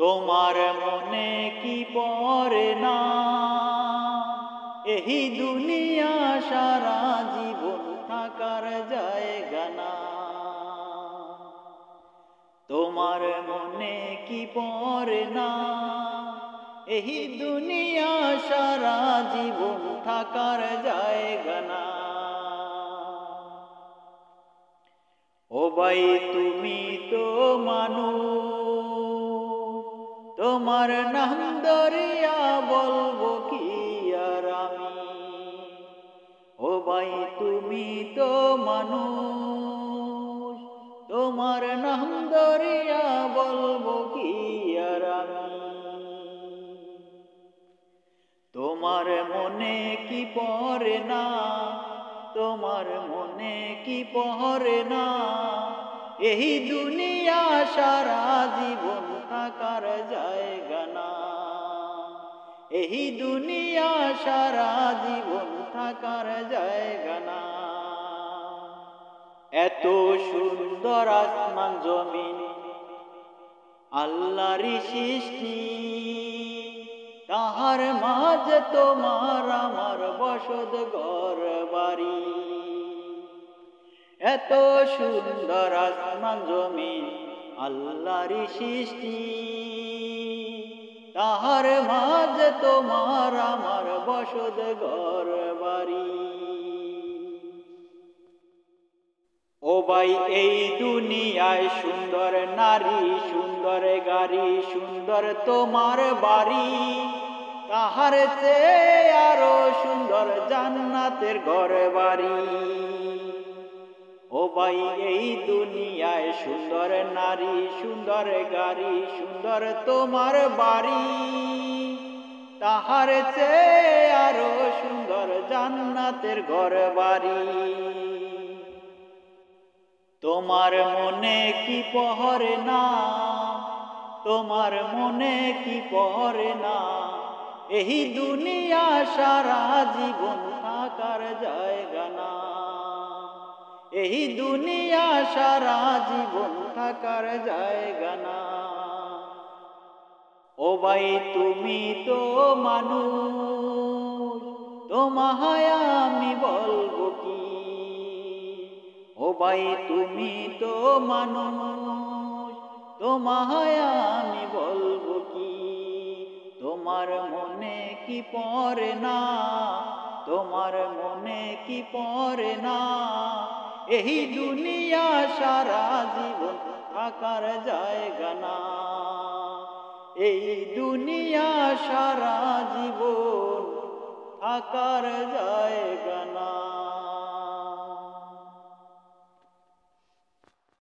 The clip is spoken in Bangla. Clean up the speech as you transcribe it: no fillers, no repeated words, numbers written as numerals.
তোমার মনে কি পড়ে না এই দুনিয়া সারা জীবন থাকার জায়গা না। তোমার মনে কি পড়ে না এই দুনিয়া সারা জীবন থাকার জায়গা না। ও ভাই তুমি তো মানুষ, তোমার নাম ধরিয়া বলবো কি আর আমি। ও ভাই তুমি তো মানুষ, তোমার নাম ধরিয়া বলবো কি আর আমি। তোমার মনে কি পড়ে না, তোমার মনে কি পড়ে না এই দুনিয়া সারা জীবন থাকার জায়গা না। এই দুনিয়া সারা জীবন থাকার জায়গা না। এত সুন্দর আসমান জমিন আল্লাহরই সৃষ্টি, তাহার মাঝে তোমার আমার বসত ঘর বাড়ি। এত সুন্দর আসমান জমিন আল্লাহরই সৃষ্টি, তাহার মাঝে তোমার আমার বসত ঘর বাড়ি। ও ভাই এই দুনিয়ায় সুন্দর নারী, সুন্দর গাড়ি, সুন্দর তোমার বাড়ি, তাহার চেয়ে আরো সুন্দর জান্নাতের ঘর বাড়ি। ও ভাই এই দুনিয়ায় সুন্দর নারী, সুন্দর গাড়ি, সুন্দর তোমার বাড়ি, তাহার চেয়ে আরো সুন্দর জান্নাতের ঘর বাড়ি। তোমার মনে কি পড়ে না, তোমার মনে কি পড়ে না এই দুনিয়া সারা জীবন থাকার জায়গা না। এই দুনিয়া সারা জীবন থাকার জায়গা না। ও ভাই তুমি তো মানুষ, তোমায় আমি বলবো কি। ও ভাই তুমি তো মানুষ, তোমায় আমি বলবো কি। তোমার মনে কি পড়ে না, তোমার মনে কি পড়ে না এই দুনিয়া সারা জীবন থাকার জায়গা না। এই দুনিয়া সারা জীবন থাকার জায়গা না।